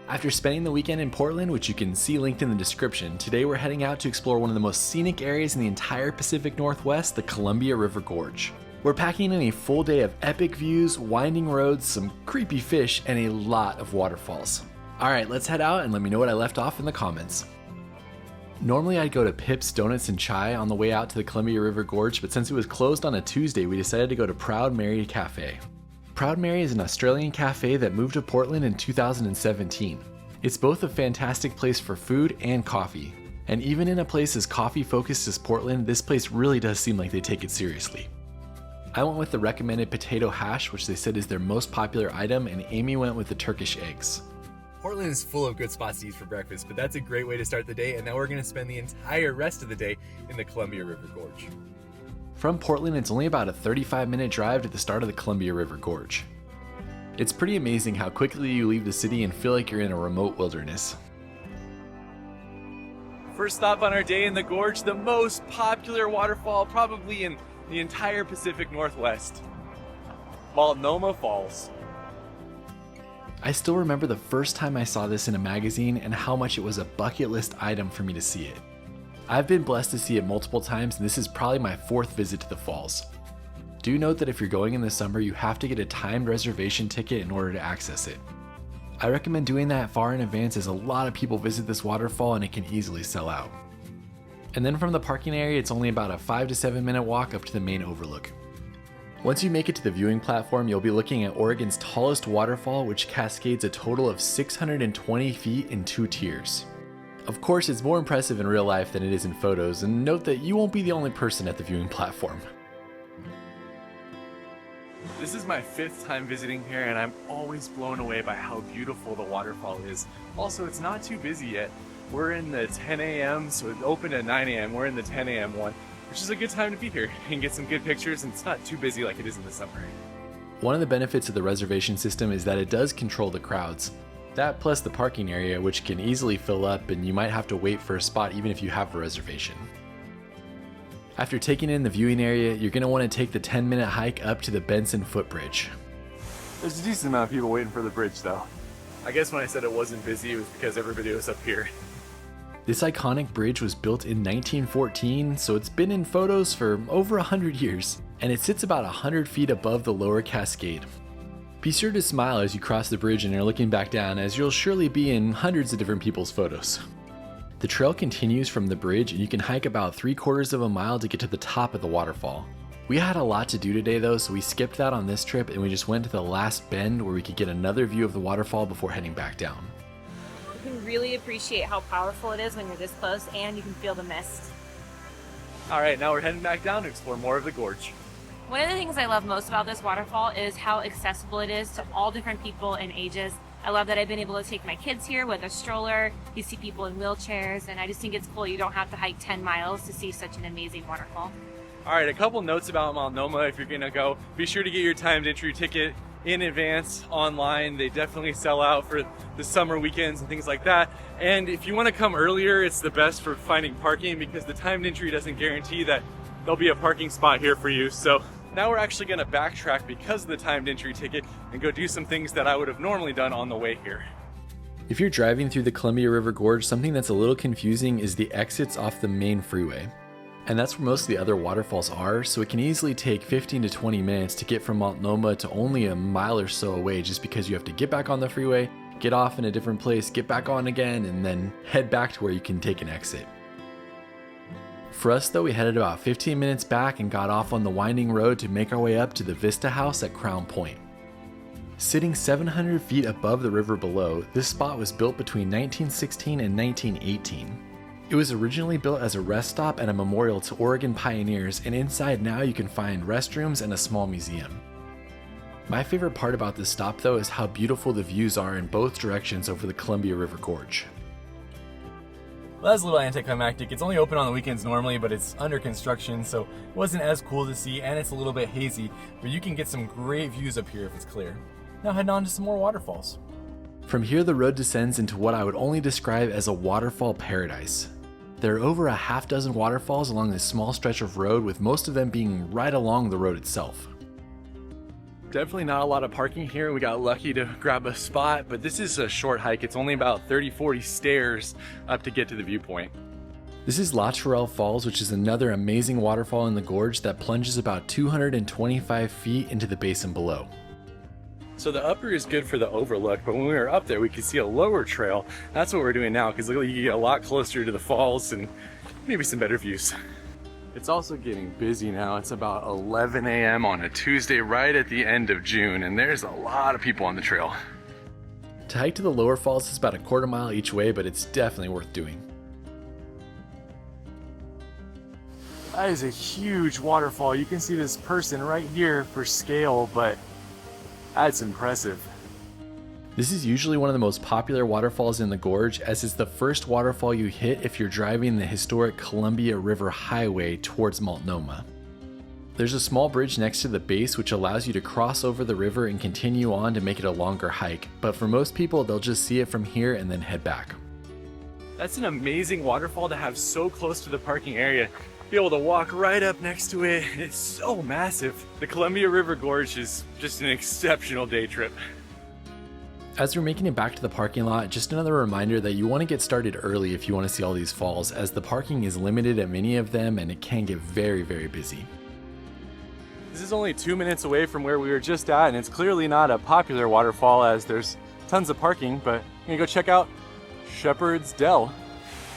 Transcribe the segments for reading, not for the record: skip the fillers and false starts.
After spending the weekend in Portland, which you can see linked in the description, today we're heading out to explore one of the most scenic areas in the entire Pacific Northwest, the Columbia River Gorge. We're packing in a full day of epic views, winding roads, some creepy fish, and a lot of waterfalls. Alright, let's head out and let me know what I left off in the comments. Normally I'd go to Pip's Donuts and Chai on the way out to the Columbia River Gorge, but since it was closed on a Tuesday, we decided to go to Proud Mary Cafe. Proud Mary is an Australian cafe that moved to Portland in 2017. It's both a fantastic place for food and coffee. And even in a place as coffee focused as Portland, this place really does seem like they take it seriously. I went with the recommended potato hash, which they said is their most popular item, and Amy went with the Turkish eggs. Portland is full of good spots to eat for breakfast, but that's a great way to start the day, and now we're going to spend the entire rest of the day in the Columbia River Gorge. From Portland, it's only about a 35-minute drive to the start of the Columbia River Gorge. It's pretty amazing how quickly you leave the city and feel like you're in a remote wilderness. First stop on our day in the gorge, the most popular waterfall probably in the entire Pacific Northwest, Multnomah Falls. I still remember the first time I saw this in a magazine and how much it was a bucket list item for me to see it. I've been blessed to see it multiple times, and this is probably my 4th visit to the falls. Do note that if you're going in the summer, you have to get a timed reservation ticket in order to access it. I recommend doing that far in advance as a lot of people visit this waterfall and it can easily sell out. And then from the parking area, it's only about a 5 to 7 minute walk up to the main overlook. Once you make it to the viewing platform, you'll be looking at Oregon's tallest waterfall, which cascades a total of 620 feet in 2 tiers. Of course, it's more impressive in real life than it is in photos, and note that you won't be the only person at the viewing platform. This is my 5th time visiting here, and I'm always blown away by how beautiful the waterfall is. Also, it's not too busy yet. We're in the 10 a.m., so it opened at 9 a.m. We're in the 10 a.m. one, which is a good time to be here and get some good pictures, and it's not too busy like it is in the summer. One of the benefits of the reservation system is that it does control the crowds. That plus the parking area, which can easily fill up, and you might have to wait for a spot even if you have a reservation. After taking in the viewing area, you're going to want to take the 10-minute hike up to the Benson Footbridge. There's a decent amount of people waiting for the bridge though. I guess when I said it wasn't busy, it was because everybody was up here. This iconic bridge was built in 1914, so it's been in photos for over 100 years, and it sits about 100 feet above the lower cascade. Be sure to smile as you cross the bridge and are looking back down, as you'll surely be in hundreds of different people's photos. The trail continues from the bridge, and you can hike about 3/4 of a mile to get to the top of the waterfall. We had a lot to do today though, so we skipped that on this trip and we just went to the last bend where we could get another view of the waterfall before heading back down. You can really appreciate how powerful it is when you're this close, and you can feel the mist. Alright, now we're heading back down to explore more of the gorge. One of the things I love most about this waterfall is how accessible it is to all different people and ages. I love that I've been able to take my kids here with a stroller. You see people in wheelchairs, and I just think it's cool. You don't have to hike 10 miles to see such an amazing waterfall. Alright, a couple notes about Multnomah if you're gonna go. Be sure to get your timed entry ticket in advance online. They definitely sell out for the summer weekends and things like that. And if you want to come earlier, it's the best for finding parking because the timed entry doesn't guarantee that there'll be a parking spot here for you. So now we're actually going to backtrack because of the timed entry ticket and go do some things that I would have normally done on the way here. If you're driving through the Columbia River Gorge, something that's a little confusing is the exits off the main freeway. And that's where most of the other waterfalls are, so it can easily take 15 to 20 minutes to get from Multnomah to only a mile or so away, just because you have to get back on the freeway, get off in a different place, get back on again, and then head back to where you can take an exit. For us though, we headed about 15 minutes back and got off on the winding road to make our way up to the Vista house at Crown Point. Sitting 700 feet above the river below, this spot was built between 1916 and 1918. It was originally built as a rest stop and a memorial to Oregon pioneers, and inside now you can find restrooms and a small museum. My favorite part about this stop though is how beautiful the views are in both directions over the Columbia River Gorge. Well, that's a little anticlimactic. It's only open on the weekends normally, but it's under construction, so it wasn't as cool to see, and it's a little bit hazy, but you can get some great views up here if it's clear. Now heading on to some more waterfalls. From here, the road descends into what I would only describe as a waterfall paradise. There are over a half dozen waterfalls along this small stretch of road, with most of them being right along the road itself. Definitely not a lot of parking here. We got lucky to grab a spot, but this is a short hike. It's only about 30-40 stairs up to get to the viewpoint. This is Latourell Falls, which is another amazing waterfall in the gorge that plunges about 225 feet into the basin below. So the upper is good for the overlook, but when we were up there, we could see a lower trail. That's what we're doing now, because you get a lot closer to the falls and maybe some better views. It's also getting busy now. It's about 11 a.m. on a Tuesday right at the end of June, and there's a lot of people on the trail. To hike to the lower falls is about a quarter mile each way, but it's definitely worth doing. That is a huge waterfall. You can see this person right here for scale, but that's impressive. This is usually one of the most popular waterfalls in the gorge, as it's the first waterfall you hit if you're driving the historic Columbia River Highway towards Multnomah. There's a small bridge next to the base which allows you to cross over the river and continue on to make it a longer hike, but for most people they'll just see it from here and then head back. That's an amazing waterfall to have so close to the parking area. Be able to walk right up next to it. It's so massive. The Columbia River Gorge is just an exceptional day trip. As we're making it back to the parking lot, just another reminder that you want to get started early if you want to see all these falls, as the parking is limited at many of them and it can get very, very busy. This is only 2 minutes away from where we were just at, and it's clearly not a popular waterfall as there's tons of parking, but I'm gonna go check out Shepperd's Dell.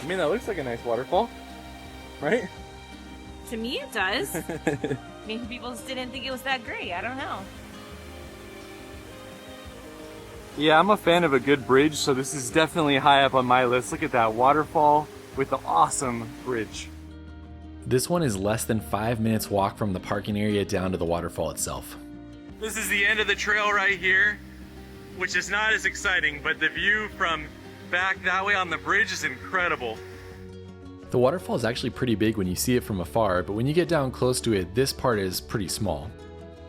I mean, that looks like a nice waterfall, right? To me, it does. Maybe people just didn't think it was that great. I don't know. Yeah, I'm a fan of a good bridge, so this is definitely high up on my list. Look at that waterfall with the awesome bridge. This one is less than 5 minutes walk from the parking area down to the waterfall itself. This is the end of the trail right here, which is not as exciting, but the view from back that way on the bridge is incredible. The waterfall is actually pretty big when you see it from afar, but when you get down close to it, this part is pretty small.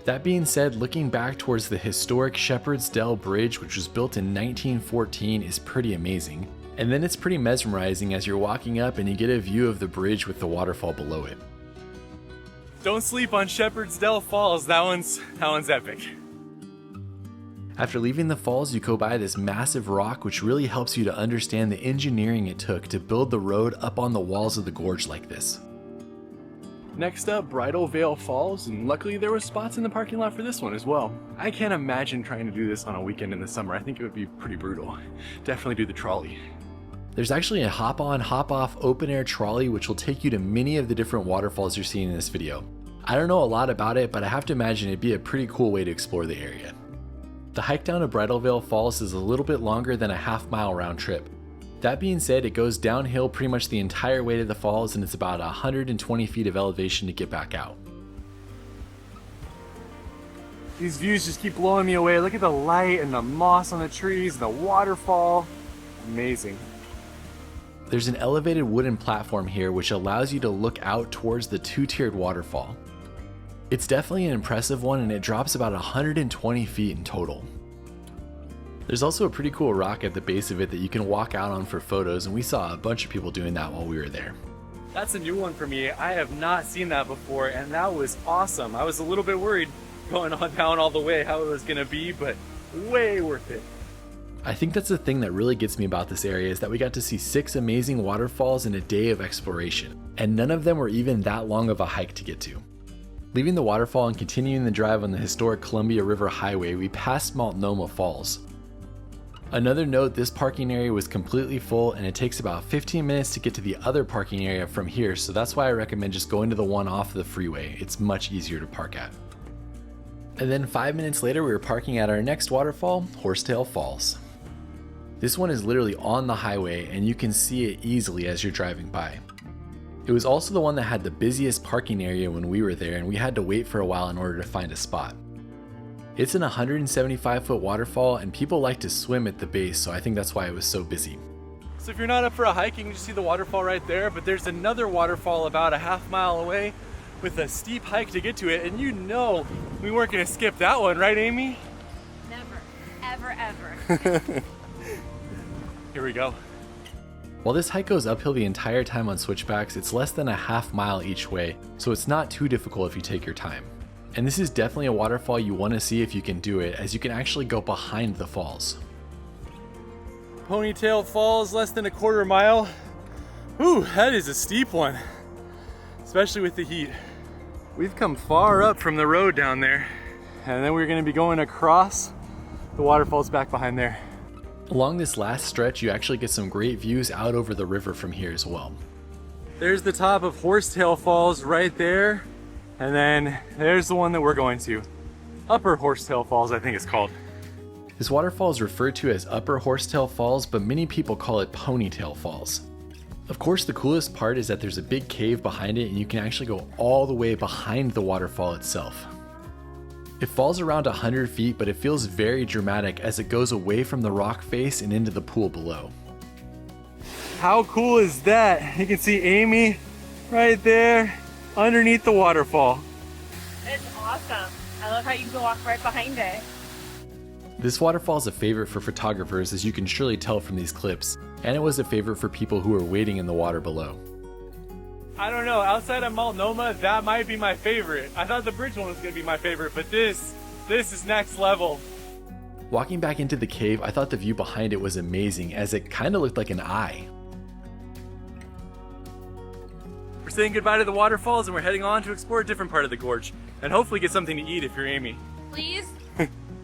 That being said, looking back towards the historic Shepperd's Dell Bridge, which was built in 1914, is pretty amazing. And then it's pretty mesmerizing as you're walking up and you get a view of the bridge with the waterfall below it. Don't sleep on Shepperd's Dell Falls, that one's epic. After leaving the falls, you go by this massive rock, which really helps you to understand the engineering it took to build the road up on the walls of the gorge like this. Next up, Bridal Falls, and luckily there were spots in the parking lot for this one as well. I can't imagine trying to do this on a weekend in the summer. I think it would be pretty brutal. Definitely do the trolley. There's actually a hop-on, hop-off open-air trolley which will take you to many of the different waterfalls you're seeing in this video. I don't know a lot about it, but I have to imagine it'd be a pretty cool way to explore the area. The hike down to Bridal Falls is a little bit longer than a half-mile round trip. That being said, it goes downhill pretty much the entire way to the falls, and it's about 120 feet of elevation to get back out. These views just keep blowing me away. Look at the light and the moss on the trees, and the waterfall. Amazing. There's an elevated wooden platform here which allows you to look out towards the two-tiered waterfall. It's definitely an impressive one, and it drops about 120 feet in total. There's also a pretty cool rock at the base of it that you can walk out on for photos, and we saw a bunch of people doing that while we were there. That's a new one for me. I have not seen that before, and that was awesome. I was a little bit worried going on down all the way how it was gonna be, but way worth it. I think that's the thing that really gets me about this area, is that we got to see 6 amazing waterfalls in a day of exploration, and none of them were even that long of a hike to get to. Leaving the waterfall and continuing the drive on the historic Columbia River Highway, we passed Multnomah Falls. Another note, this parking area was completely full, and it takes about 15 minutes to get to the other parking area from here, so that's why I recommend just going to the one off the freeway. It's much easier to park at. And then 5 minutes later, we were parking at our next waterfall, Horsetail Falls. This one is literally on the highway, and you can see it easily as you're driving by. It was also the one that had the busiest parking area when we were there, and we had to wait for a while in order to find a spot. It's an 175-foot waterfall, and people like to swim at the base, so I think that's why it was so busy. So if you're not up for a hike, you can just see the waterfall right there, but there's another waterfall about a half mile away with a steep hike to get to it, and you know we weren't gonna skip that one, right, Amy? Never, ever, ever. Here we go. While this hike goes uphill the entire time on switchbacks, it's less than a half mile each way, so it's not too difficult if you take your time. And this is definitely a waterfall you want to see if you can do it, as you can actually go behind the falls. Ponytail Falls, less than a quarter mile. Ooh, that is a steep one, especially with the heat. We've come far up from the road down there, and then we're gonna be going across the waterfalls back behind there. Along this last stretch, you actually get some great views out over the river from here as well. There's the top of Horsetail Falls right there, and then there's the one that we're going to. Upper Horsetail Falls, I think it's called. This waterfall is referred to as Upper Horsetail Falls, but many people call it Ponytail Falls. Of course, the coolest part is that there's a big cave behind it, and you can actually go all the way behind the waterfall itself. It falls around 100 feet, but it feels very dramatic as it goes away from the rock face and into the pool below. How cool is that? You can see Amy right there underneath the waterfall. It's awesome. I love how you can walk right behind it. This waterfall is a favorite for photographers, as you can surely tell from these clips, and it was a favorite for people who were wading in the water below. I don't know, outside of Multnomah, that might be my favorite. I thought the bridge one was gonna be my favorite, but this is next level. Walking back into the cave, I thought the view behind it was amazing, as it kind of looked like an eye. We're saying goodbye to the waterfalls and we're heading on to explore a different part of the gorge and hopefully get something to eat if you're Amy. Please?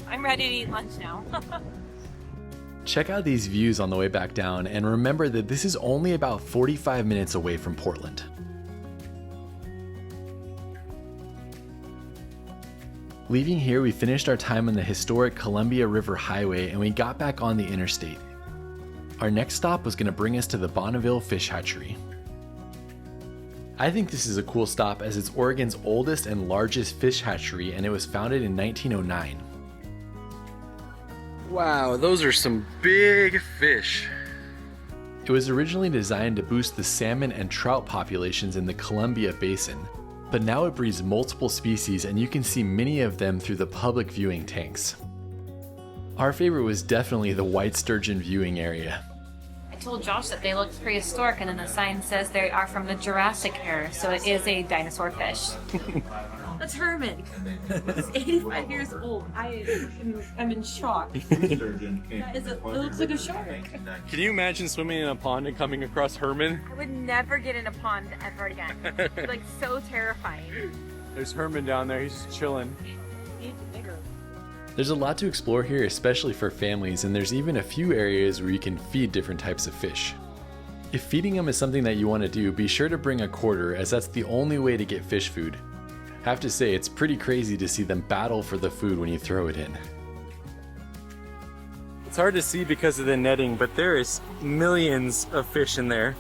I'm ready to eat lunch now. Check out these views on the way back down, and remember that this is only about 45 minutes away from Portland. Leaving here, we finished our time on the historic Columbia River Highway and we got back on the interstate. Our next stop was going to bring us to the Bonneville Fish Hatchery. I think this is a cool stop, as it's Oregon's oldest and largest fish hatchery, and it was founded in 1909. Wow, those are some big fish. It was originally designed to boost the salmon and trout populations in the Columbia Basin, but now it breeds multiple species and you can see many of them through the public viewing tanks. Our favorite was definitely the white sturgeon viewing area. I told Josh that they looked prehistoric, and then the sign says they are from the Jurassic era, so it is a dinosaur fish. That's Herman. He's 85 years old. I'm in shock. It looks like a shark. Can you imagine swimming in a pond and coming across Herman? I would never get in a pond ever again. It's like so terrifying. There's Herman down there, he's just chilling. He's bigger. There's a lot to explore here, especially for families, and there's even a few areas where you can feed different types of fish. If feeding them is something that you want to do, be sure to bring a quarter, as that's the only way to get fish food. I have to say, it's pretty crazy to see them battle for the food when you throw it in. It's hard to see because of the netting, but there is millions of fish in there.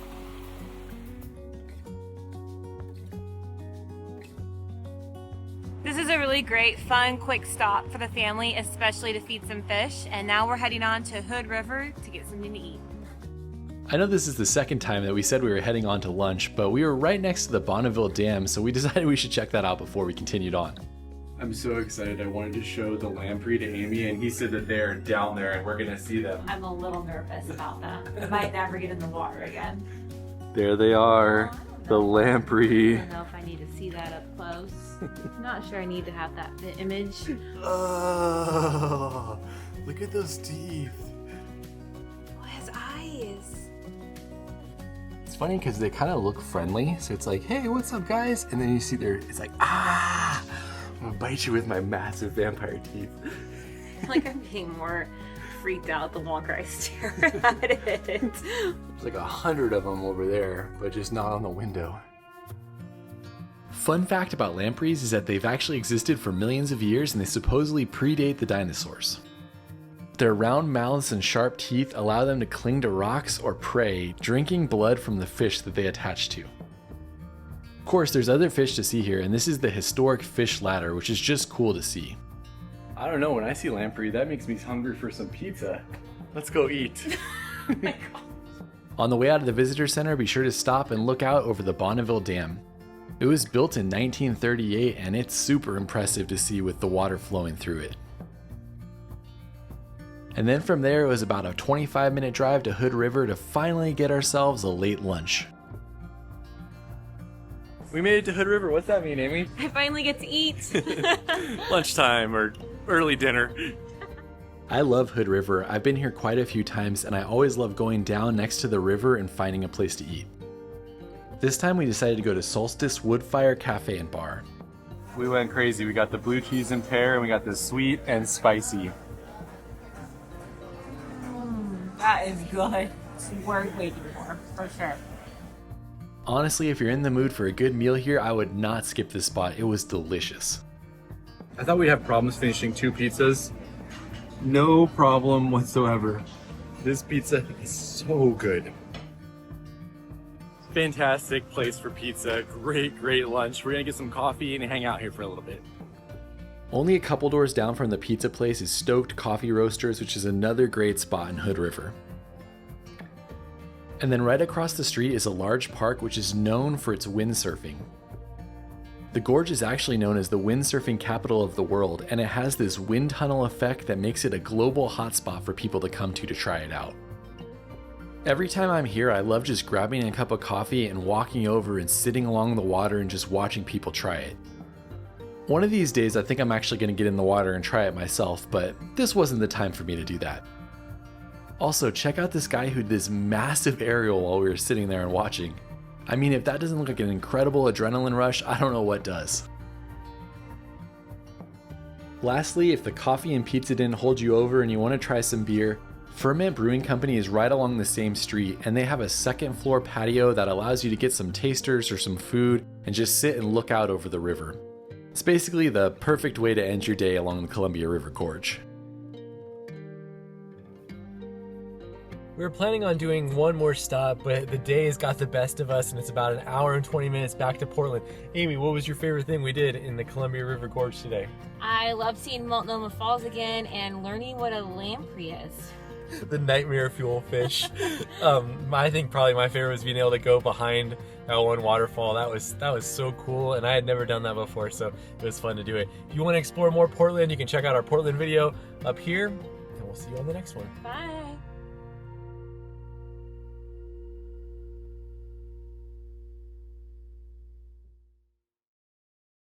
This is a really great, fun, quick stop for the family, especially to feed some fish. And now we're heading on to Hood River to get something to eat. I know this is the second time that we said we were heading on to lunch, but we were right next to the Bonneville Dam, so we decided we should check that out before we continued on. I'm so excited. I wanted to show the Lamprey to Amy, and he said that they're down there and we're gonna see them. I'm a little nervous about that. I might never get in the water again. There they are, the Lamprey. I don't know if I need to see that up close. I'm not sure I need to have that image. Oh, look at those teeth. Oh, his eyes. It's funny because they kind of look friendly, so it's like, hey, what's up, guys? And then you see it's like, ah, I'm gonna bite you with my massive vampire teeth. I feel like I'm being more freaked out the longer I stare at it. There's like 100 of them over there, but just not on the window. Fun fact about lampreys is that they've actually existed for millions of years, and they supposedly predate the dinosaurs. Their round mouths and sharp teeth allow them to cling to rocks or prey, drinking blood from the fish that they attach to. Of course, there's other fish to see here, and this is the historic fish ladder, which is just cool to see. I don't know, when I see Lamprey, that makes me hungry for some pizza. Let's go eat. On the way out of the visitor center, be sure to stop and look out over the Bonneville Dam. It was built in 1938, and it's super impressive to see with the water flowing through it. And then from there, it was about a 25-minute drive to Hood River to finally get ourselves a late lunch. We made it to Hood River. What's that mean, Amy? I finally get to eat. Lunchtime or early dinner. I love Hood River. I've been here quite a few times and I always love going down next to the river and finding a place to eat. This time we decided to go to Solstice Woodfire Cafe and Bar. We went crazy. We got the blue cheese and pear, and we got the sweet and spicy. That is good. It's worth waiting for sure. Honestly, if you're in the mood for a good meal here, I would not skip this spot. It was delicious. I thought we'd have problems finishing 2 pizzas. No problem whatsoever. This pizza is so good. Fantastic place for pizza. Great lunch. We're gonna get some coffee and hang out here for a little bit. Only a couple doors down from the pizza place is Stoked Coffee Roasters, which is another great spot in Hood River. And then right across the street is a large park which is known for its windsurfing. The gorge is actually known as the windsurfing capital of the world, and it has this wind tunnel effect that makes it a global hotspot for people to come to try it out. Every time I'm here, I love just grabbing a cup of coffee and walking over and sitting along the water and just watching people try it. One of these days, I think I'm actually going to get in the water and try it myself, but this wasn't the time for me to do that. Also, check out this guy who did this massive aerial while we were sitting there and watching. I mean, if that doesn't look like an incredible adrenaline rush, I don't know what does. Lastly, if the coffee and pizza didn't hold you over and you want to try some beer, Ferment Brewing Company is right along the same street, and they have a second floor patio that allows you to get some tasters or some food and just sit and look out over the river. It's basically the perfect way to end your day along the Columbia River Gorge. We were planning on doing one more stop, but the day has got the best of us and it's about an hour and 20 minutes back to Portland. Amy, what was your favorite thing we did in the Columbia River Gorge today? I love seeing Multnomah Falls again and learning what a lamprey is. The nightmare fuel fish. I think probably my favorite was being able to go behind that one waterfall. That was so cool, and I had never done that before, so it was fun to do it. If you want to explore more Portland, you can check out our Portland video up here, and we'll see you on the next one. Bye.